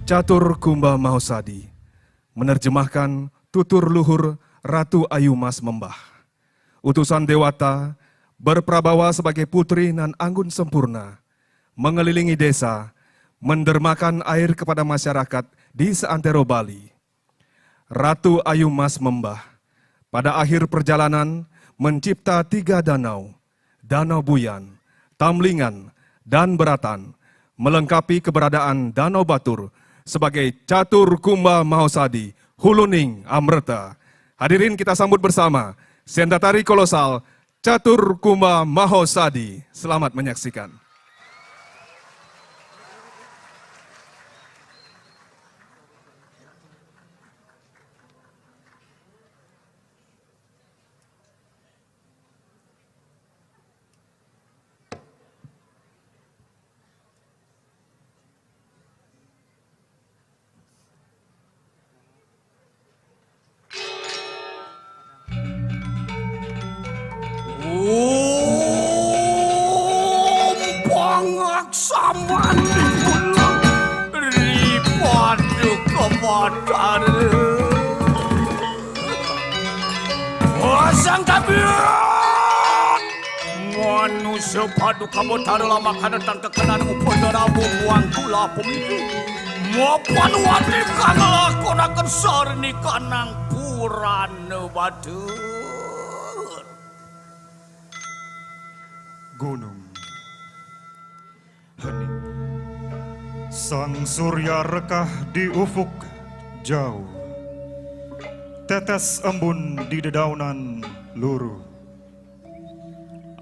Catur Kumba Mahosadi menerjemahkan tutur luhur Ratu Ayu Mas Membah. Utusan Dewata berprabawa sebagai putri nan anggun sempurna, mengelilingi desa, mendermakan air kepada masyarakat di seantero Bali. Ratu Ayu Mas Membah pada akhir perjalanan mencipta 3 danau, Danau Buyan, Tamlingan, dan Beratan, melengkapi keberadaan Danau Batur sebagai Catur Kumba Mahosadi, Huluning Amreta. Hadirin kita sambut bersama Sendatari Kolosal Catur Kumba Mahosadi. Selamat menyaksikan. Pangaksaman dipulang ripadu kemadar wasang tabiat manusia padu kabotar lama kadatan kekenan upodarabu buang tula pemilu maupun wadib kangelah konakan sarni kanang purana batu gunung hening. Sang surya rekah di ufuk jauh. Tetes embun di dedaunan luruh.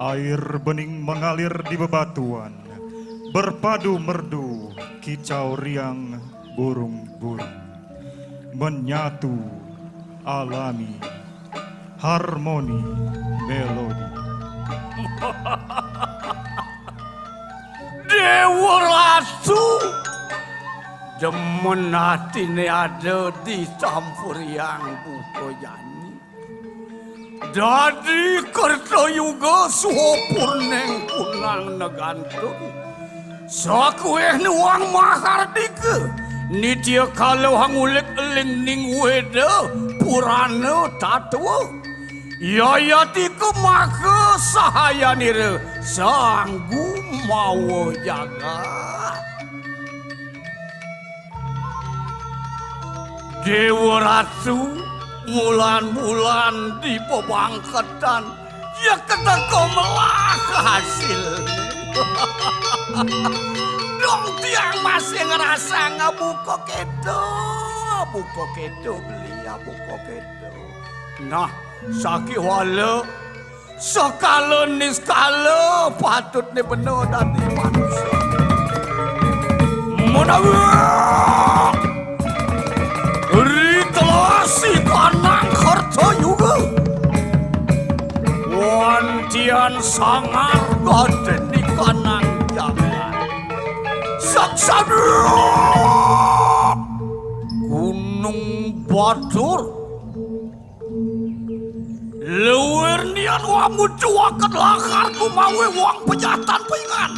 Air bening mengalir di bebatuan. Berpadu merdu kicau riang burung-burung. Menyatu alami harmoni melodi. Dewa Ratu demen hatine ada di campur yang buko yani dadi kerta yuga suhopur neng punang negantun sakueh nuang mahardika nitia kalau hangulik eling ning weda purana tatua yayatiku maka sahaya nira sanggu mau jaga Dewa Ratu bulan-bulan di pebangketan ya keteko melah hasil dong tiang masih ngerasa ngabuka kedo beli ya buka kedo nah saki wala sekala niskala patut ni benar dari manusia menawak ritelasi kanang kerta juga wantian sangar goden di kanang jangan saksana Gunung Batur Luwer nian wamu cuakan lakar kumawe wang pejatan pengan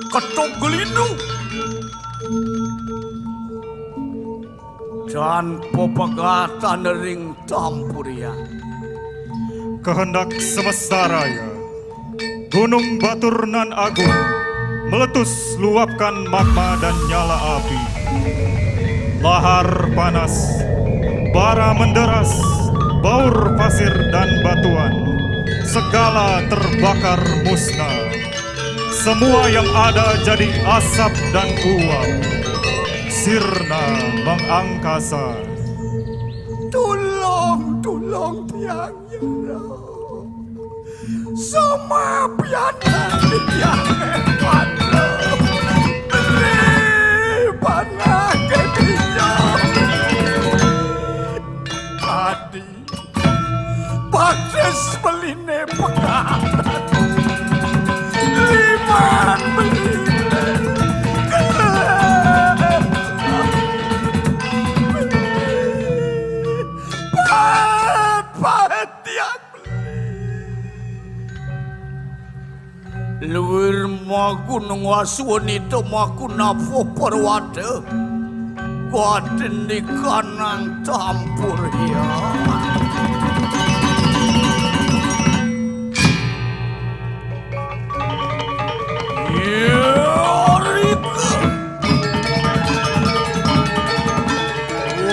ketuk gelindung dan pepegatan ring tampuria kehendak semesta raya Gunung Batur nan agung meletus luapkan magma dan nyala api lahar panas bara menderas baur pasir dan batuan, segala terbakar musnah. Semua yang ada jadi asap dan uap, sirna mengangkasa. Tolong tiang yara, sama piana tiang hebat. Beri panah ke dia, tadi. Bagus beline pekat liman beline pahet yang luwir ma gunung Wasuwun itu maku napo perwada kuatin di kanang tampur ya. Rika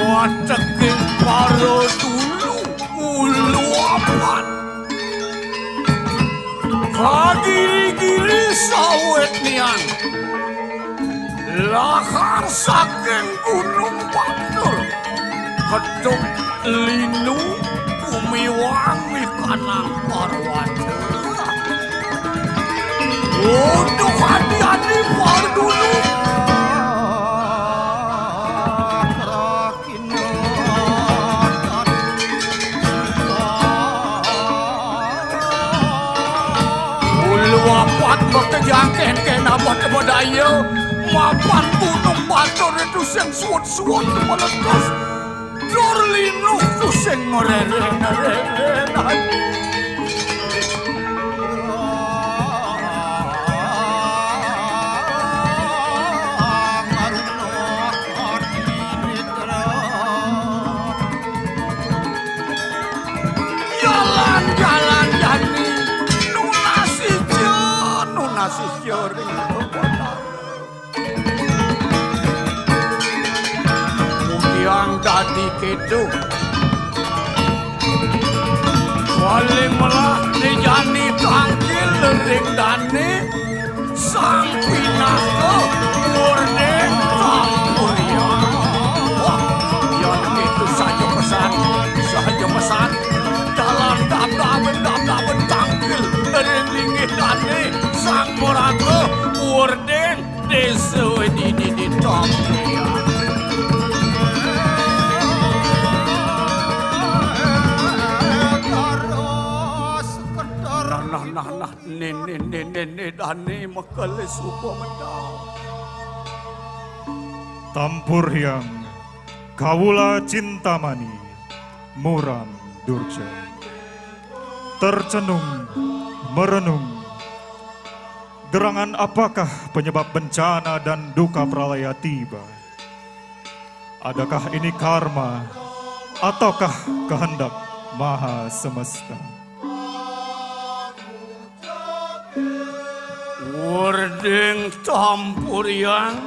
wateking paro dulu ulu apat kagiri-giri sawet nian lahar saking gunung Batur kedok linu bumi wangi kanang parwata. Untuk hati-hati par dulu. Ulu apat berkejangken kena berdaya mapan gunung Batur itu sing suwut-suwut meletus Dorlinu itu sing ngerere-ngerere jalan-jalan jani nunasi ring kemudian tadi kedu paling melah dijani tangkil ring dani sang pinaka murning tampurya. Wah, yang itu saja pesan jalan dap-dapen tangkil ring linggih dani sang moraga murning desa di tampurya. Nah, nene dani makale supo mendang. Tampur Hyang, Kawula Cintamani, Muram Durja. Tercenung, merenung, gerangan apakah penyebab bencana dan duka pralaya tiba? Adakah ini karma, ataukah kehendak Maha Semesta? Wording Tampurian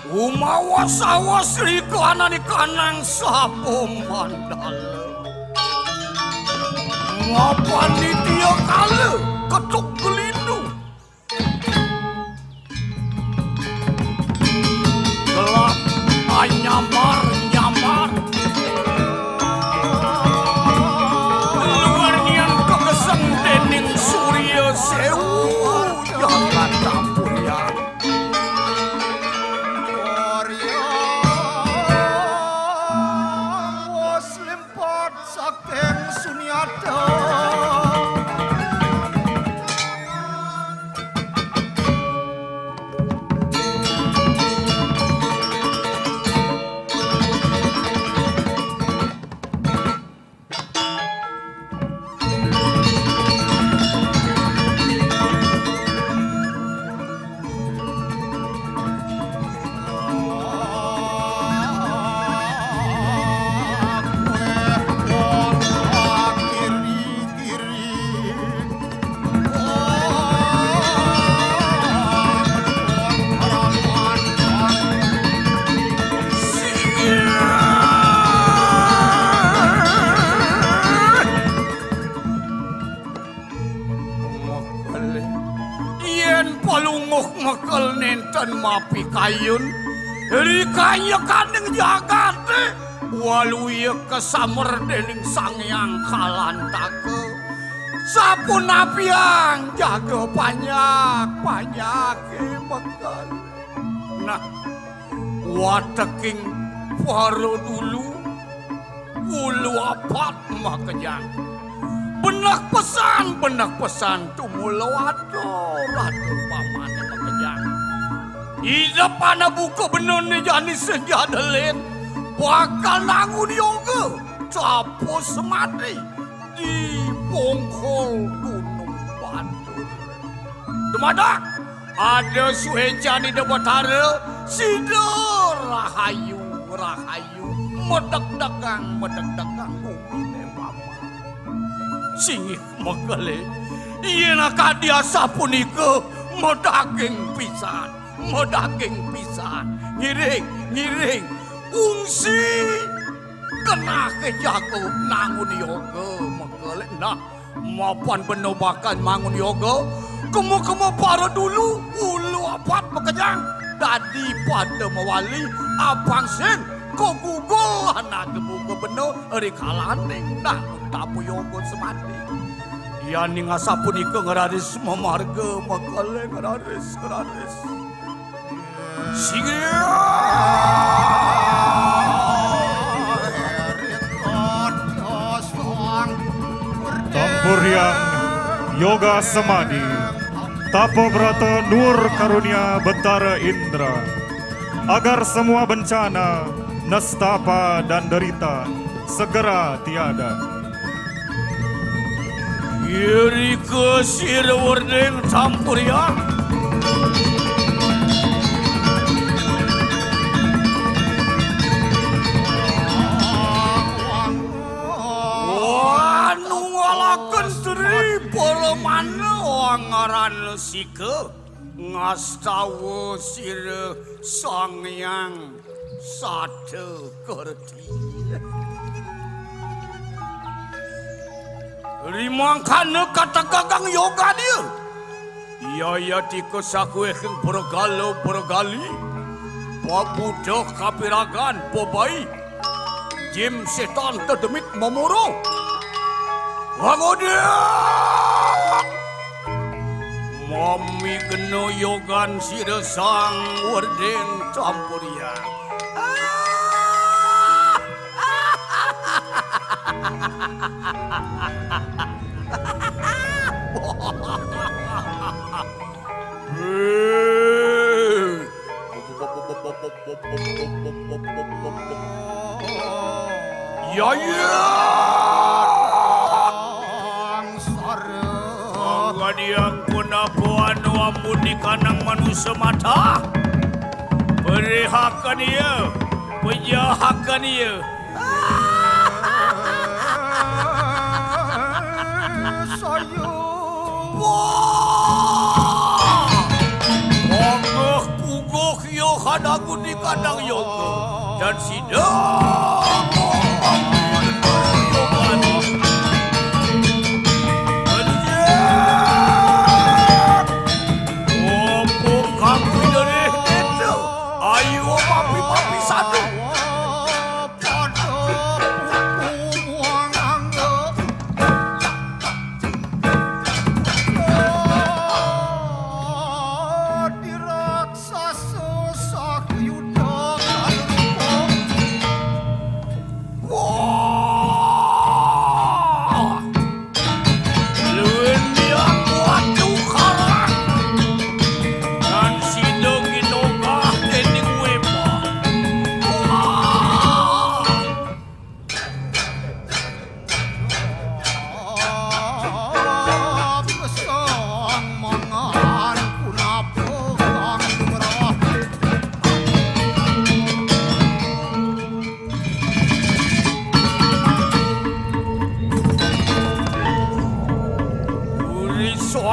umawas-awas rikana di kanang sapo mandala ngapan di dia kala ketuk gelindu gelap nyamar luar nian kegeseng dening surya sewu jalan Tampurian. Muslim pot saking sunyata mekel nenten mapi kayun rikaya kaning jagate waluya kesamer dening Sangyang Kalantaka sapun apiang jaga banyak mekel. Nah wateking paro dulu ulu apat makejang benak pesan tumulo atur pamane makejang ida pana buka bener ni jani senjadelen bakal nangun yoga capos semati di bongkol gunung Batur. Sumada ada suhejani de Batara Sida rahayu medek-degang umine mama singih megale ieuna kadia sapunika medaging pisan ngiring ungsi kena kejago nangun yoga megale nah mapan benobakan mangun yoga kemu para dulu ulu apat bekejang tadi pada mawali abang sen kok gugo anak gebuga beno eri kalaneng nah tapu yoga semati ya ning asapunika ngararis mamarga megale ngararis Sigia Tampuriang Yoga Samadhi Tapo Brata Nur Karunia Betara Indra agar semua bencana, nestapa dan derita segera tiada. Iri ke Sirwardeng Tampuriang ngaran sike ngastawa sire sang yang sate kerti rimangkana kata gagang yoga dia iya tikus aku ekeng bergali pabudak kapiragan pobai jim setan terdemit memoro wagodia Mami kena yogan sira sang wardeng Tampuriang. Ya. Yang punapuan ampun di kanang manusia mata berihakan ia penjahakan ia saya wah pugoh yo hadaku di kandang yoga dan sidang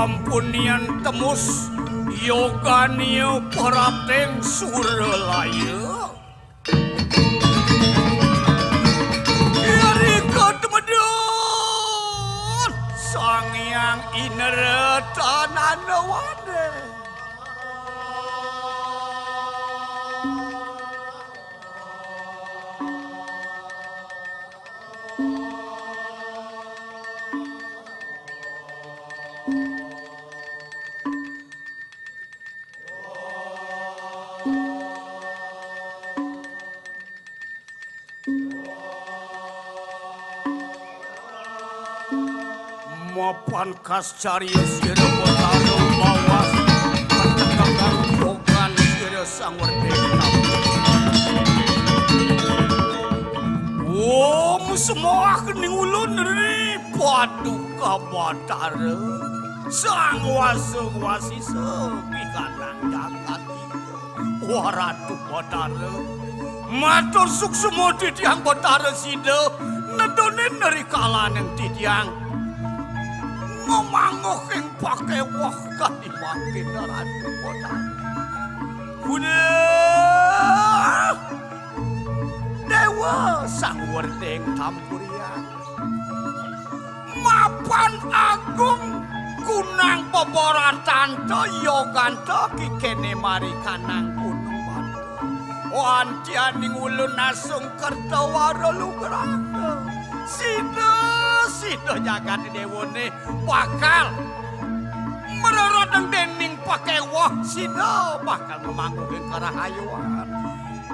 ampunian temus yoganio parateng surelaya dari kedemedun sang yang inere tanana wade mapan kas cariya sira potaro bawas ketegangan yogan sira sang wardeng semua kening ulun ri paduka batara sang wasi sepi kanang jagat Waratu Batara matur suksemo titiang Batara sida nedonin dari kalanang titiang memanguh yang pakai wah kadimakin Ratu Batara udah Dewa sang werdeng tampurian mapan agung kunang peboratan yoganto kikene mari kanang gunung batu wantianing ulun nasung kertawara lugraga sida jagat dewone bakal mererodeng dening pakai wah sida bakal memangguhin kerahayuan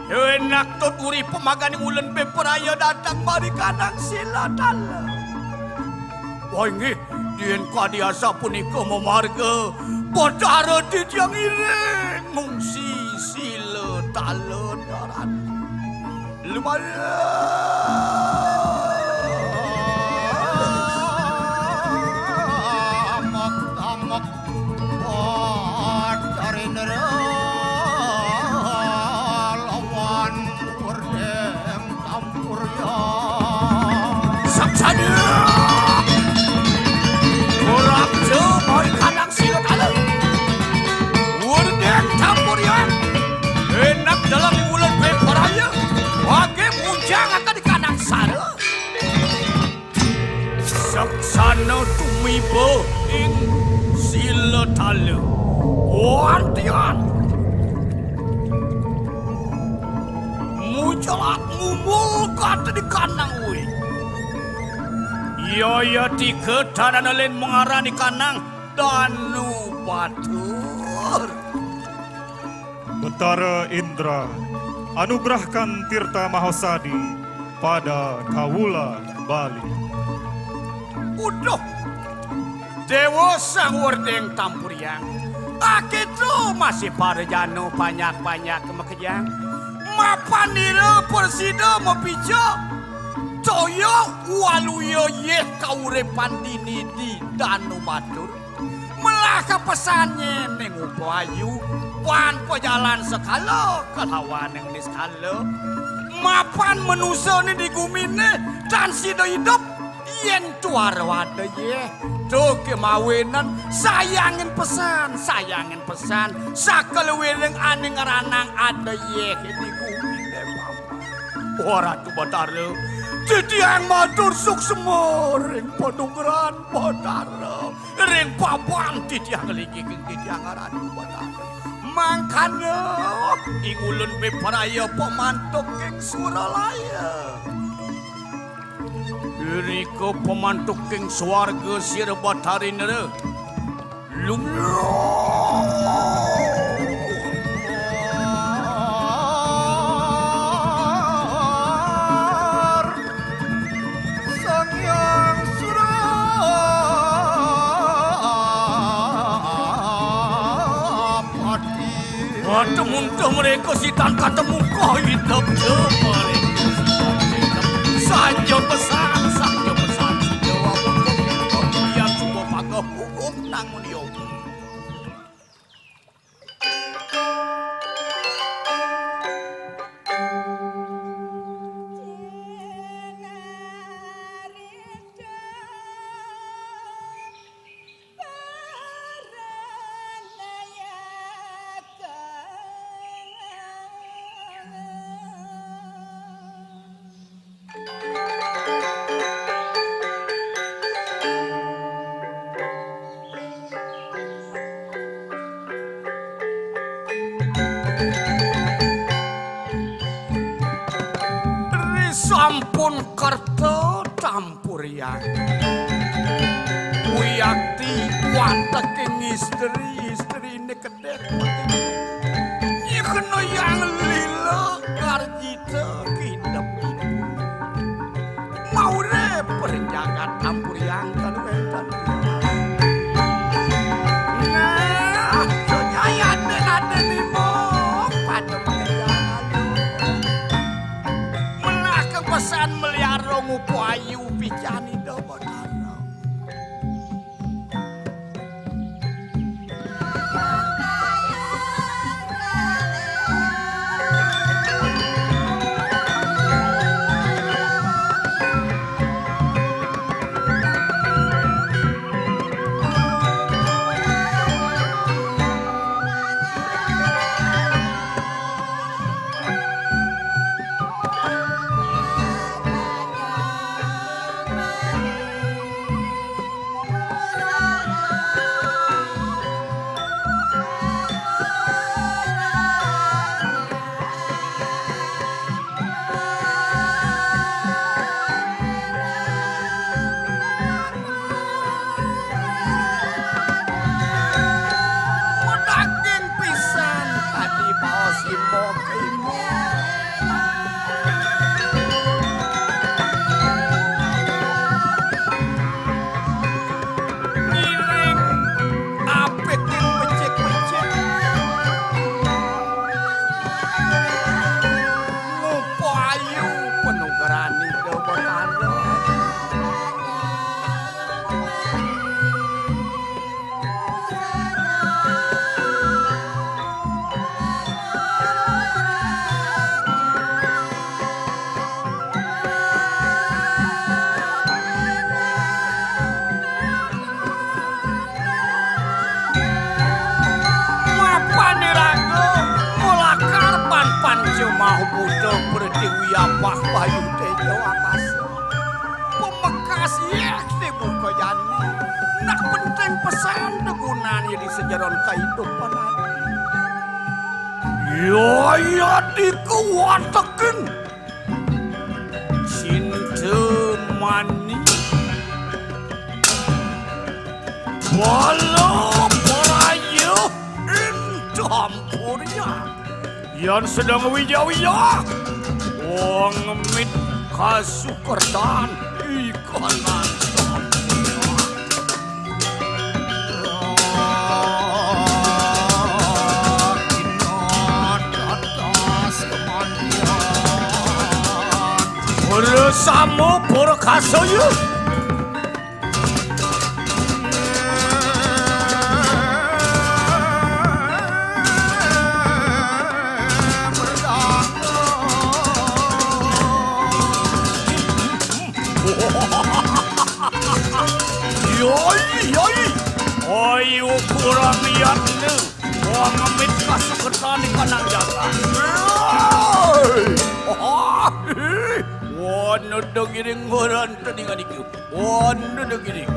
enak tuturi pemaganing ulun beperaya datang mari kanang sila dalam wah ini dien kadiasa punika memarga Batara titiang iring ngungsi sila tala darat amak Batara lawan werdeng tampurian saksana mari kanang sila tala werdeng tampurian enak dalam bulan beperaya wage munjang akan di kanang sara saksana tumiba ing sila tala wantian mujalak mumul kata di kanang ui Yaya tiga dan lain mengarani kanang Danu Batur. Betara Indra, anugerahkan Tirta Mahasadi pada Kawula Bali. Udah, Dewa sang werdeng tampuriang. Akitu masih parjano banyak-banyak kemekejang. Mapanira persida mepijak. Toyo waluyo ye kaurepan dini di Danu Batur melaka pesannya neng upayu pan pejalan sekala kelawan neng niskala mapan menusa ni digumine dan sida hidup yen tuar wada ye tuh kemawinan sayangin pesan sakal wireng aning ranang ada ye digumine Waratu Batara titiang matur suksema ring padungran Batara ring papan titiang ligiging titiang Ratu Batara mangkana ing ulun beparaya pemantuk ing Suralaya iriko pemantuk ing swarga sira Batarinere Temuntah mereka sitan ketemu kau hidup mereka saja pesan jawab hukum dia coba pakai hukum nangun yogi sampun kerta tampurian Wiyakti wateking istri ini kedek nyikno yang lila karjita kidap ibu maure perinjakan tampurian kaluetan nah jaya ada limo pada pesan meliara ngupu ayu pijani do Batara mau butuh pertiwi apa bayu tejo akasa. Pemekas yakti buka jani. Nak penting pesan gunanya di sejaron kehidupan ini. Ya dikuatakan. Cinta mani. Walau perayu indampurnya. Yang sedang wija-wija. Wong ngemit kasukertan ikanan sampian. Ingat atas kemandian. Bersama perkasaya. Yoi, ukuran liatnya. Wah ngemit kasukertan di kanang jalan. Wah nudeng iring ngoran teningan iku. Wah nudeng iring.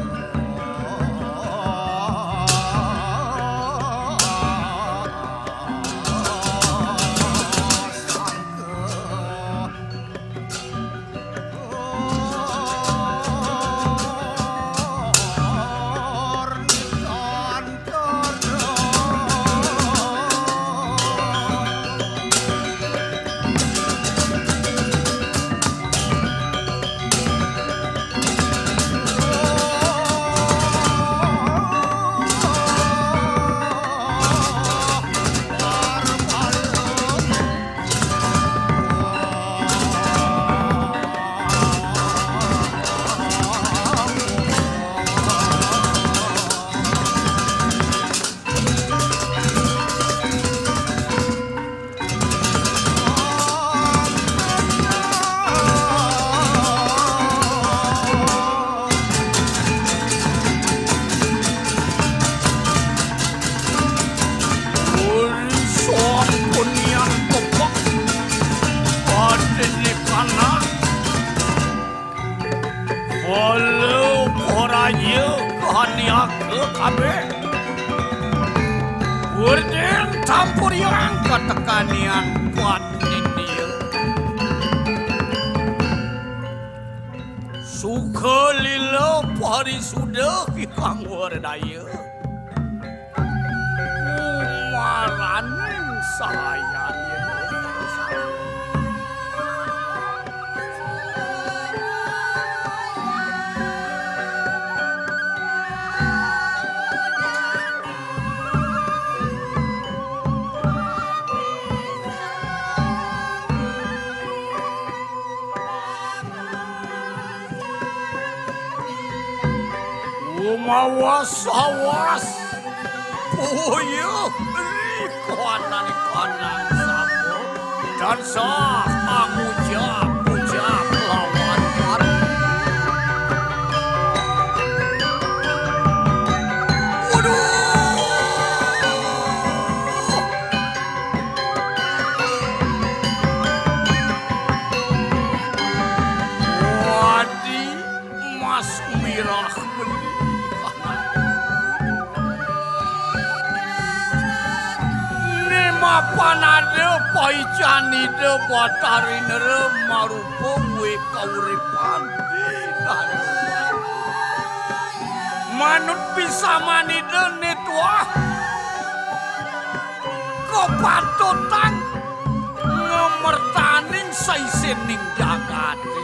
Urgen campur yang ketekanian kuat dia. Suka lila pari sudah ikang wardaya. Umaraning saya Mawas-awas puyuh ikanan sapu dan sah angujab lawan parang. Wadi mas mirah panade paicani de batarinere marupa we kauripan manut bisa manide netwa kopatotan ngemertaning saisening jagate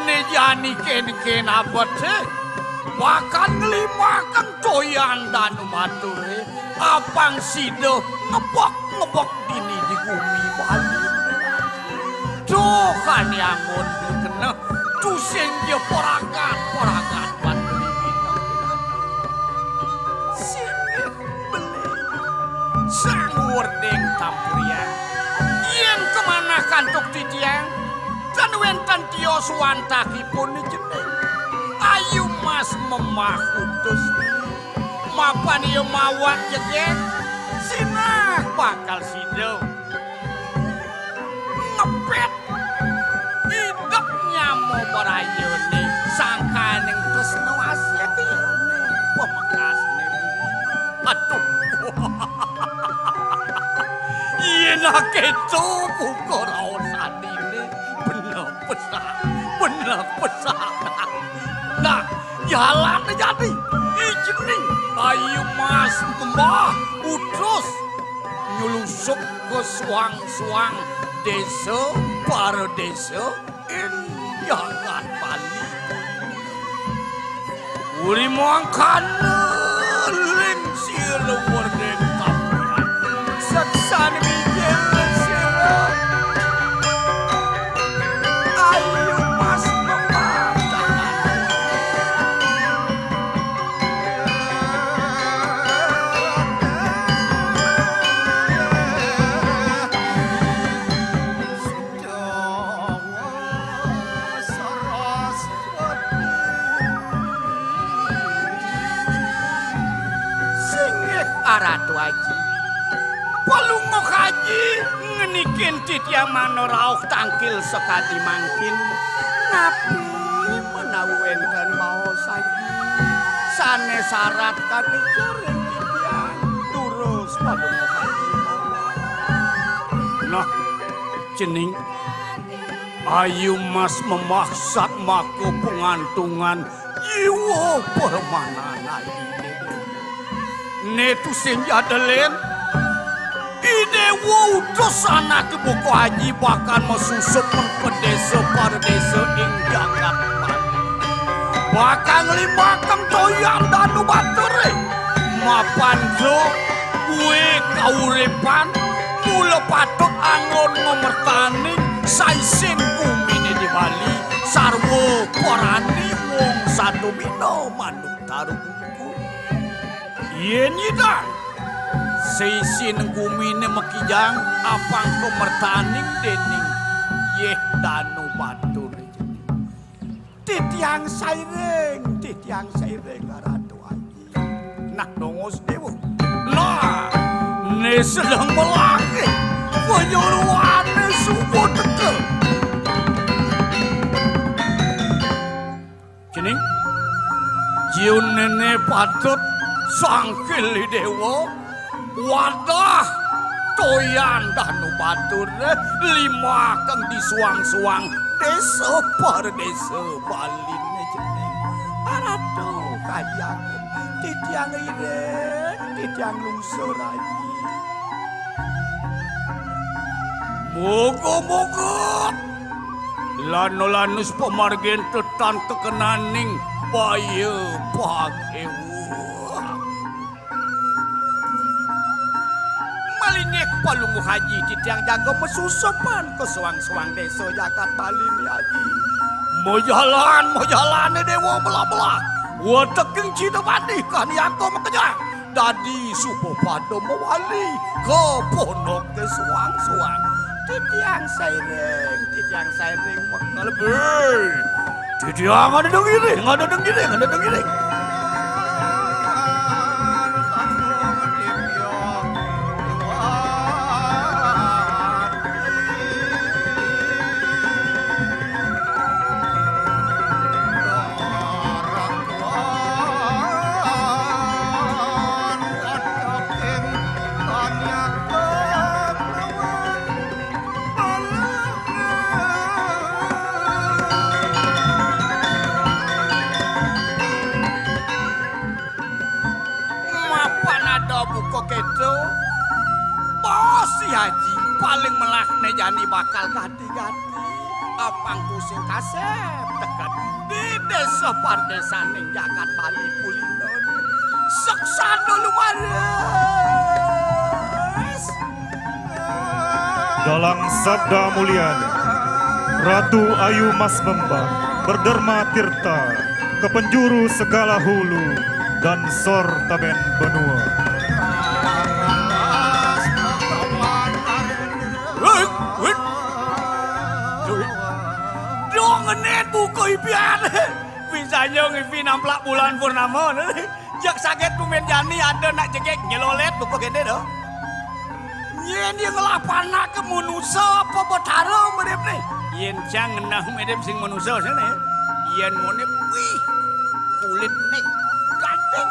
nejani ken abate bahkan ngelimakan toyan dan mature apang sido ngebok dini di bumi Bali. Tuh kan yang ngondi kena tusing dia porakan batu di bintang. Sini beli sang wording tampurian. Yen kemana kantuk titiang dan wentan tio suantaki pun jeneng. Ayu mas memah utus mapan iyo mawak jegek. Sinah bakal sido Kaketo buka raosan ini bener besar. Nah, jalan jadi ijening ayu mas mbah utus nyulusuk ke suang-suang desa para desa Jagat Bali. Uri mangkan ling sila wardeng kapuran saksan bijel sila ayu mas mematakan. Aratu Haji palungo haji ngenikin titiang mano rauh tangkil sekadi mangkin napi menawenten mau saji sane syarat kaki jering titiang turus palungo haji nah jening ayu mas memaksa maku pengantungan jiwa permanan netu senjadelen ide wutus anak buku haji bahkan mesusup ke desa para desa ing Jagat Bali bahkan limakam toyan danu batere mapan jo kue kauripan mula patut angon ngomertani saisin kumini di Bali sarwo porani wong satu bino manuk taruh yen yidang seisin gumine makijang apang kemertaning dening yeh danu batur titiang saireng Aratu Haji nak dongos dewo lah ne sedang melaki penyuruhan subuh teke jening jiun nene patut sangkil dewa wadah toyan danu batur lima kang disuang-suang desa par desa Bali jeneng Aratu Haji aku titiang ireng titiang lungsur Haji moga-moga lanu-lanus pemargen tetan kekenaning baya pakewu malingek palungu haji titiang jaga mesusupan ke suang-suang desa Jagat Bali ni Haji mau jalan dewa belah-belah wateking cita badih kan yako makanya dadi supo pada mewali ke pondok ke suang-suang titiang saireng mengalebe titiang ada dengiring Haji paling melakne jani bakal ganti-ganti apang pusing kasep tekan di desa pardesan ning Jagat Bali pulinon seksan dulu waras Dalam sabda mulyani Ratu Ayu Mas Membah berderma tirta ke penjuru segala hulu dan sor taben benua. Ngenet buku impian bisanya ngipi namplak bulan purnama jak sakit kumen jani ada nak jegek nyelolet buku gede dah yen yang ngelapana ke manusia apa betara medep nih yen cang ngenah medep sing manusia sana yen monep wih kulit nih ganteng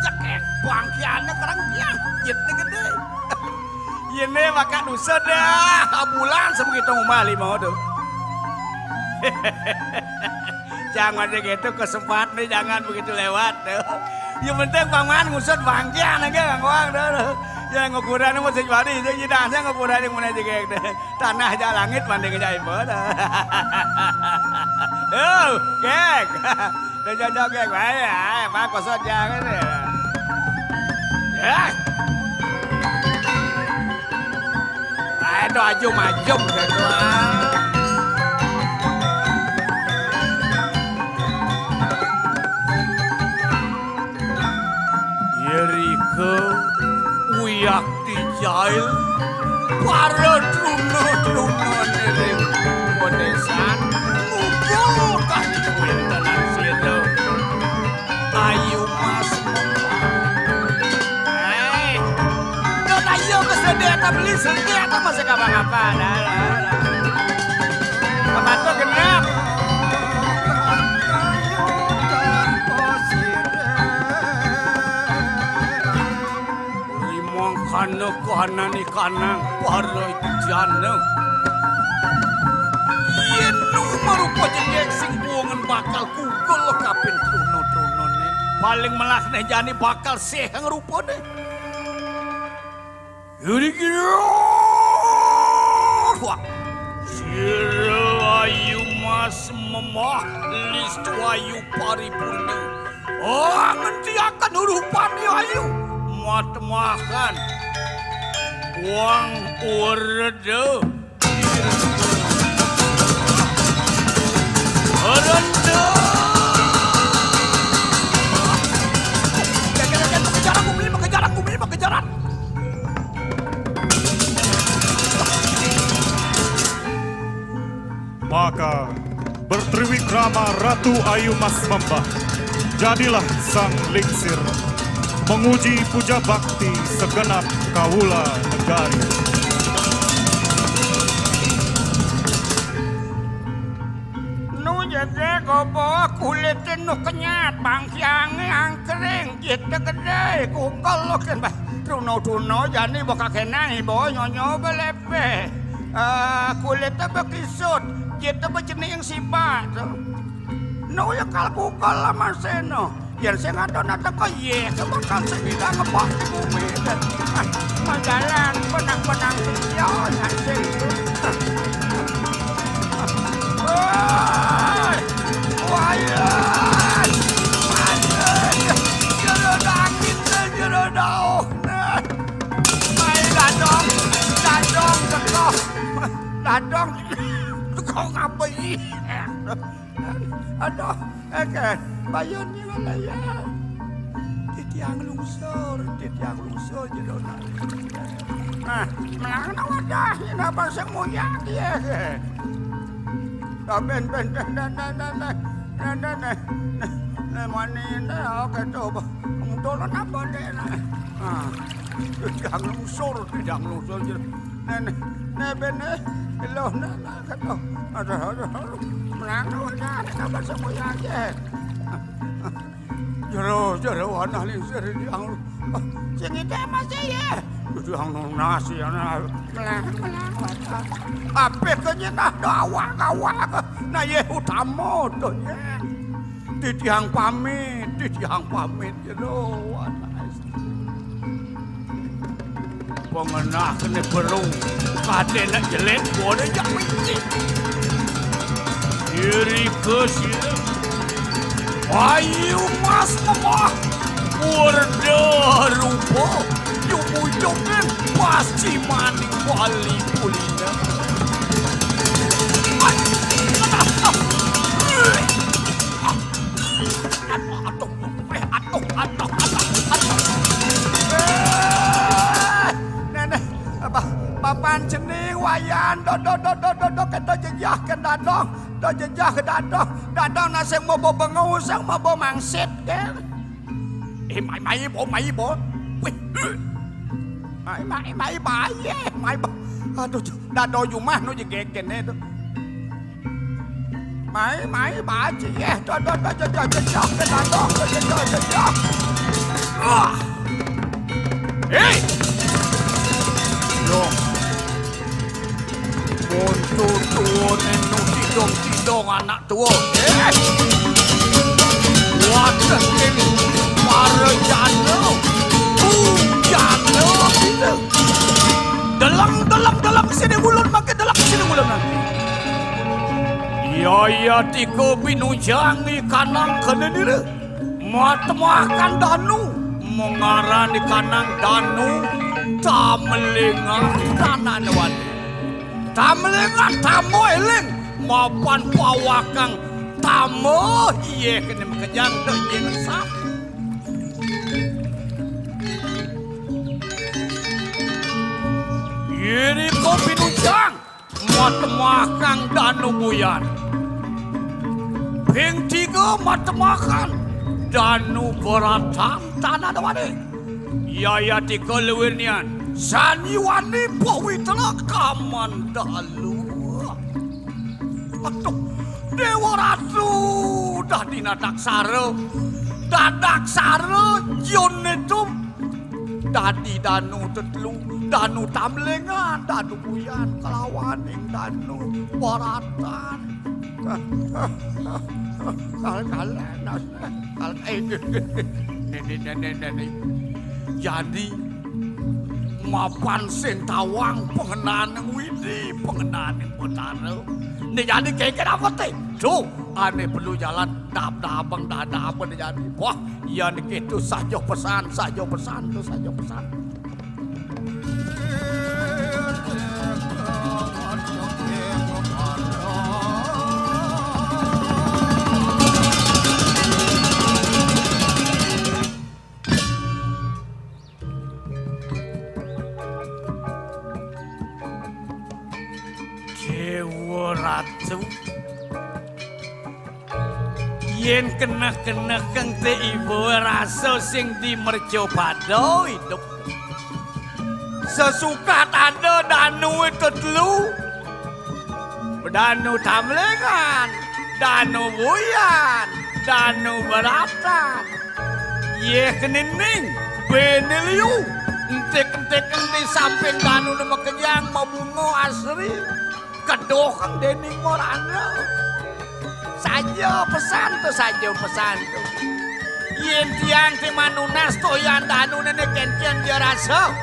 jekek bangkiannya kerang kian jet nih gede Ini maka nusa dah bulan sebegitu umali mau tuh. Jangan begitu kesempat nih, jangan begitu lewat tuh. Yang penting paman ngusut bangkian aja kang wang tuh. Yang ngukuran mau sejadi, jadi dansa ngukuran yang mana juga tuh. Tanah aja langit banding aja ibu tuh. Oh, geng, udah jauh geng, baik, pak kosot jangan deh. Ya. Aduh, ajum-ajum gitu. Yeriko, uyak dijail, para truno-truno niring kodesan, ngumpul kasih wintenan sido. Ayu mas ayo kesedia beli sedia atau masih apa-apa dah. Pembantu genap. Rimong kana kana ni kanang paroi janeng. Yen marupa jengek sing buangan bakal kukul kapin truno-truno ne. Paling melah neh jani bakal sehang rupa deh. Yuri kira, sira ayu mas memah listu ayu paripurna. Oh, nanti akan urupani ayu mat makan uang urde. Urde. Kejaran. Maka bertriwikrama Ratu Ayu Mas Membah, jadilah sang lingsir, menguji puja bakti segenap kawula negari. Nu jadi kopo kulitin nu kenyat, bangkiangi angkering, kita gede, kukal lo kan bah. Truno-truno jani boka kenang ibo nyonyo belepe. Kulitnya bekisut, kita berjenis yang sibat. No ya kalau lama seno, yang saya nggak tahu nata kaya, kebakal segida ngebak di bumi. Majalan benang-benang hijau nasi. Wayan, jeruk angin, jeruk daun. Main dadong, kekoh. Dadong, kau ngapain? Aduh, bayarnya mana ya? Titiang lungsur jodoh. Nah, melangan wadah, ini apa semuanya dia? Ben, mana ini? Oke, coba, tolong apa deh? Titiang lungsur jodoh. Ben, Hello, kata, ada, melangkah wadah, apa semuanya aja. Jero, warna lingsir yang, sini teh masih ya. Yang nasi, melangkah wadah. Apa kenyana dawa, na ye utama tuh ya. Titiang pamit, jero, warna. Pengenah kena berung, kade nak jelek, boleh jak minci. Diri kesir, ayu mas memah, urda rupa, yumu-yumin pasti maning wali pulina. Atuh. Papan cening wayan do kata jejah ke dadong nasi mau bengu sang mau mangsit kan mai bo mai baye aduh dado rumah nu jegek kene tuh mai baje ya do jejah ke dadong jejah hey Yo Yaya tiga binujangi kanang kenenire matemakan danu mengarani kanang danu tamelengan tanan wani tamelengan tamu eling mapan pawakang tamu iye kene mekejang dek yen sap Yeri kopi nujang matemakan danu buyan Ping tiga matemakan danu beratan tanah wani Yaya tiga lewirnian Saniwani pawitra kamandalu Aduh Dewa Ratu dah dinadak sare dadak sare jonetum dadi danu tetlu danu tamlengan danu buyan kelawaning danu beratan jadi mapan sing tawang pengenaan widi pengenaan betara ini jadi kayak apa teh tuh aneh perlu jalan dap-dabang dada-apa jadi wah iya nih itu saja pesan tuh saja pesan Ratu yen kena keng te ibu rasa sing di merco pado hidup sesukat ada danu tetelu danu tamlengan danu buyan danu beratan ye kenening beneliu entek-entek di samping danu nama kejang mabungo asri kedokang dening morana saja pesan tuh yen tiang ti manunas to yan danu nene kencen dia rasa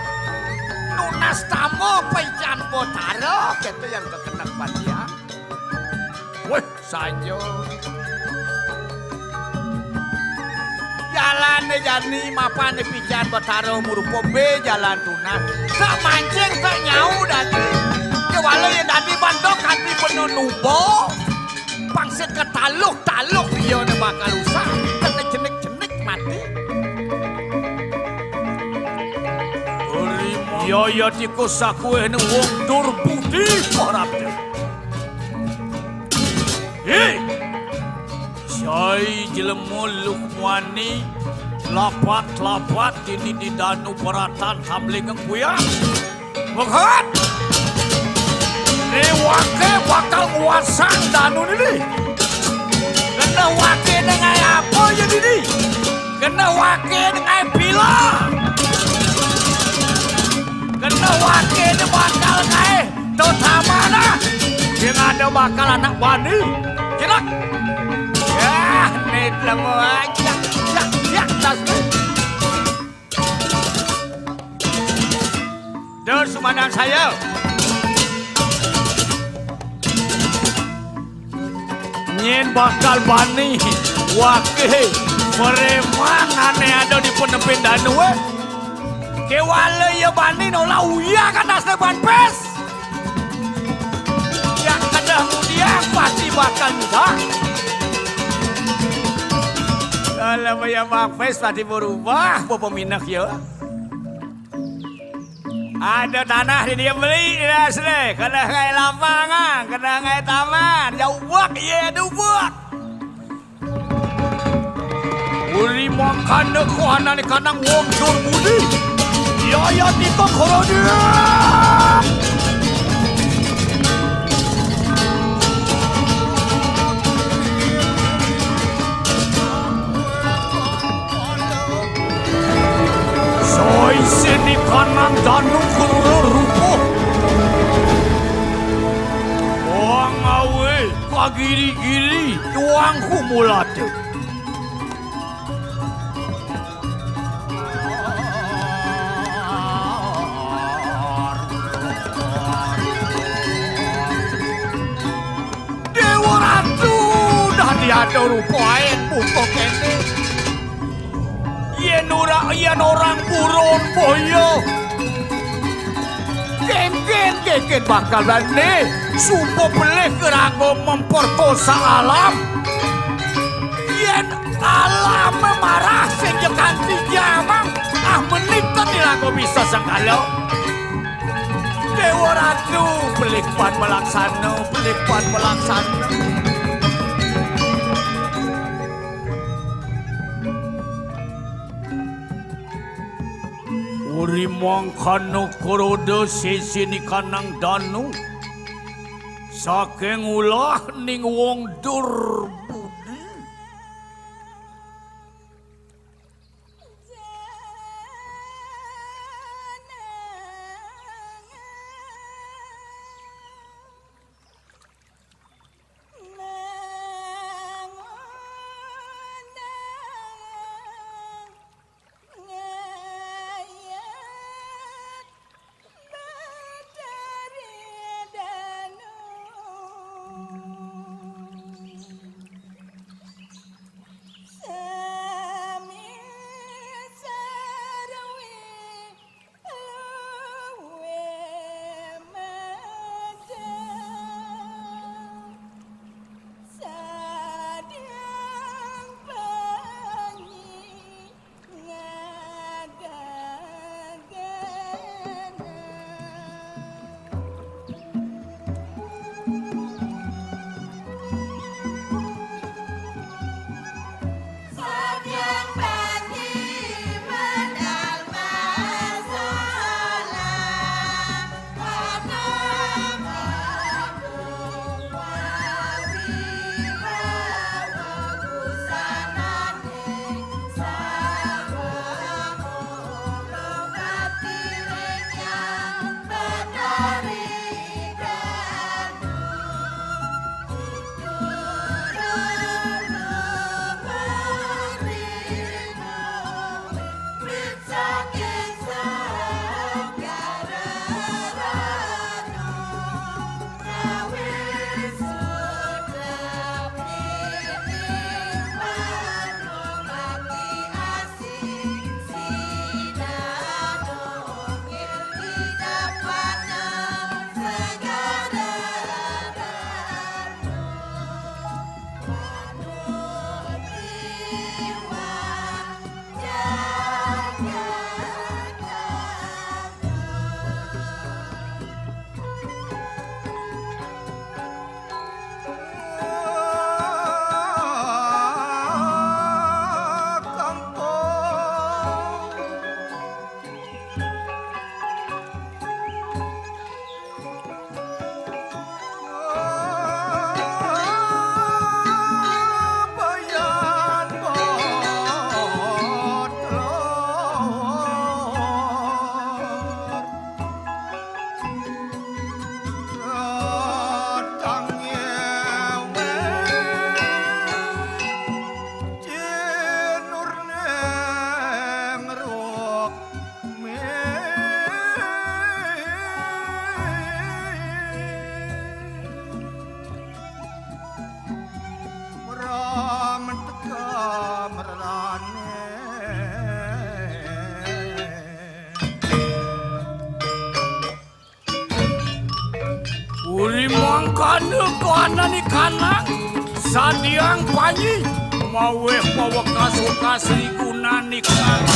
nunas tamo paican potaro gitu yang kekenak patiang weh saja jalan jani mapan pican potaro murupo be jalan tunas tak mancing tak nyau dadi walau yang dadi bandok hati penuh nubo pangsit ketaluk dia ne bakal usah kena jenik mati Yaya tikus sakue ne wong dur budi korapte hei Syai jelemu lukmani lapat ini di danu beratan tamlingeng kuya menghat Wake bakal nguasang danu ini kena wake dengan apa ya ini kena wake dengan bila kena wake dengan bakal kayak totamana yang ada bakal anak bani jenak ya nih lemu aja jak dan sumandang saya nyen bakal bani wakil meremang aneh ada di penepin danu kewala ya bani nola uya kan asli ban pes yang kada mudian pasti bakal mudah kalau ya bang pes pasti berubah peminat ya ada tanah di dia beli asli kena ngai lapangan kena ngai taman jauh buat iya buat uri makan kuanan kanang wong dur budi ya tito koro dia soy sini kanang danu kuru rupo wang awe kagiri-giri tuang humulate Dewa Ratu ada rupain buko kene. Yen orang buron boyo. Genggen bakalan nih supo beleh kerago memperkosa alam. Yen alam marah senjekan jamang menit dilago bisa sangkalo. Dewa Ratu pelikpan melaksana. Uri mangkano korodo sesini kanang danu. Saking ulah ning wong durbudi. Mangkana kuana ni kanang sadiang panyi mawe pawakas-wakas riguna ni kanang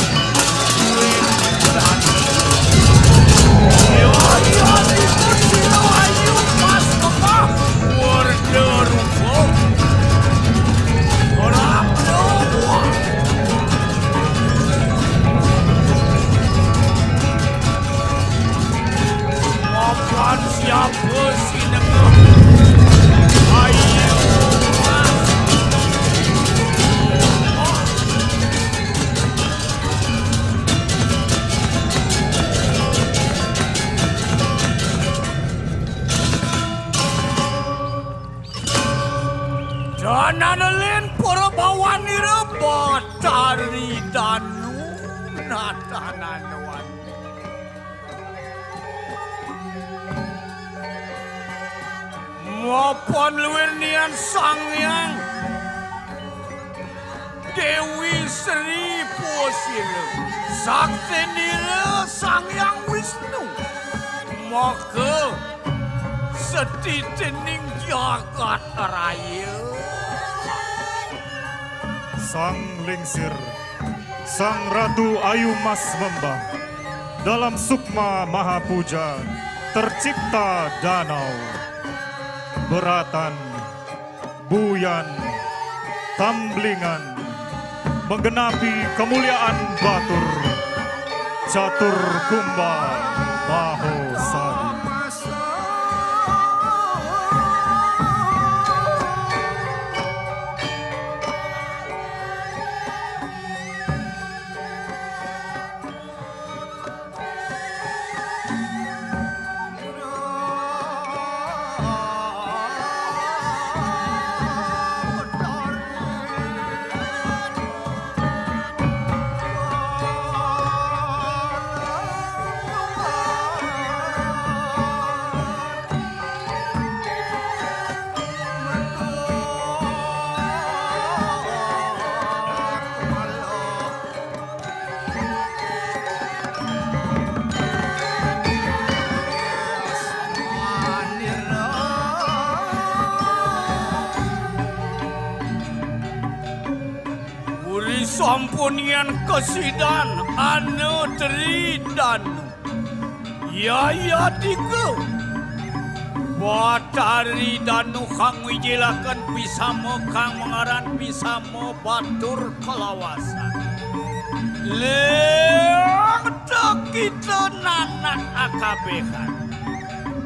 siapa si nengah ayo jananelin perbawani rebot dari danu natananuan maupun luwirnian sangyang Dewi Sri Posila Sakti Nila Sang Yang Wisnu maka setitening jagat raya Sang Lingsir, Sang Ratu Ayu Mas Membah, dalam sukma Mahapuja tercipta danau, beratan, buyan, tamblingan, menggenapi kemuliaan batur, catur kumba mahosadi. Sampunian kesidan anu teridan Yaya tiga Batari danu kang wijilakan pisamo kang mengaran pisamo batur kelawasan Leang kita nanak akabehan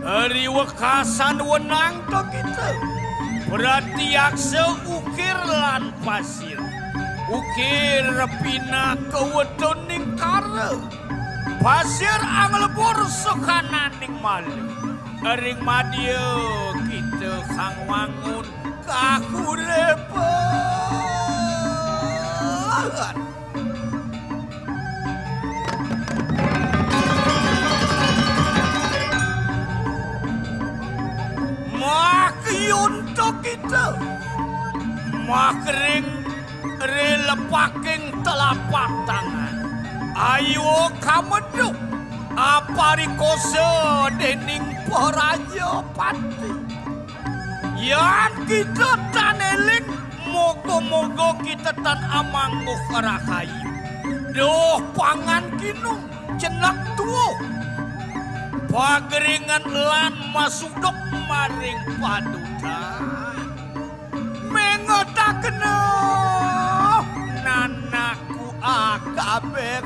Hari wekasan wenang to kita Berarti yakse ukir lan pasir Ukir pina kewedoning kara Pasir ang lebur sukananing malu Ering madya kita kang wangun kakurepan Makyun to kita Makring relepaking telapak tangan ayo kameduk aparikosa dening paraja pati yan kita tan eling moga-moga kita tan amangguh rakayu doh pangan kinung cenak tuo pageringan lan masudok maring padutan mengotakna nanaku akabeh.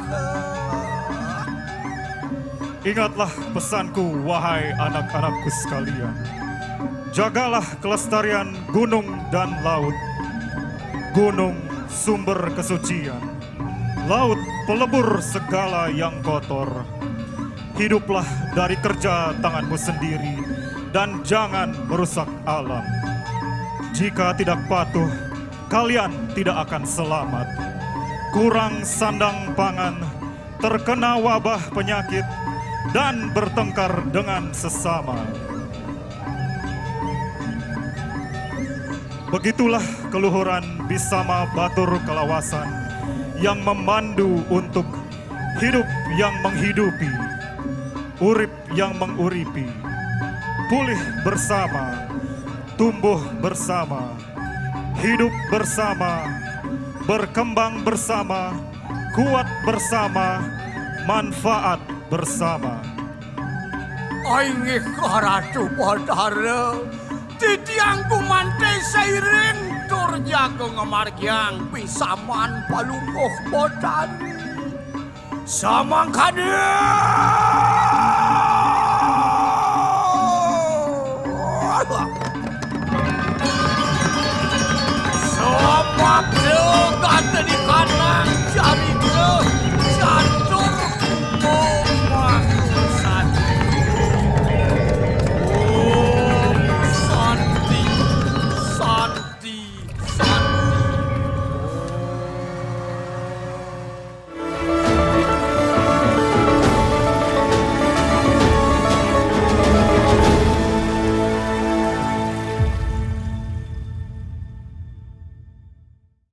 Ingatlah pesanku, wahai anak-anakku sekalian. Jagalah kelestarian gunung dan laut. Gunung sumber kesucian, laut pelebur segala yang kotor. Hiduplah dari kerja tanganmu sendiri dan jangan merusak alam. Jika tidak patuh, kalian tidak akan selamat. Kurang sandang pangan, terkena wabah penyakit, dan bertengkar dengan sesama. Begitulah keluhuran Bisama Batur Kelawasan yang memandu untuk hidup yang menghidupi, urip yang menguripi, pulih bersama, tumbuh bersama, hidup bersama, berkembang bersama, kuat bersama, manfaat bersama. Aingih Ratu Batara, titiangku mantai sairing tur jago ngemargyang pisaman palungkoh Batari. Samangkada. Somak kata di kanan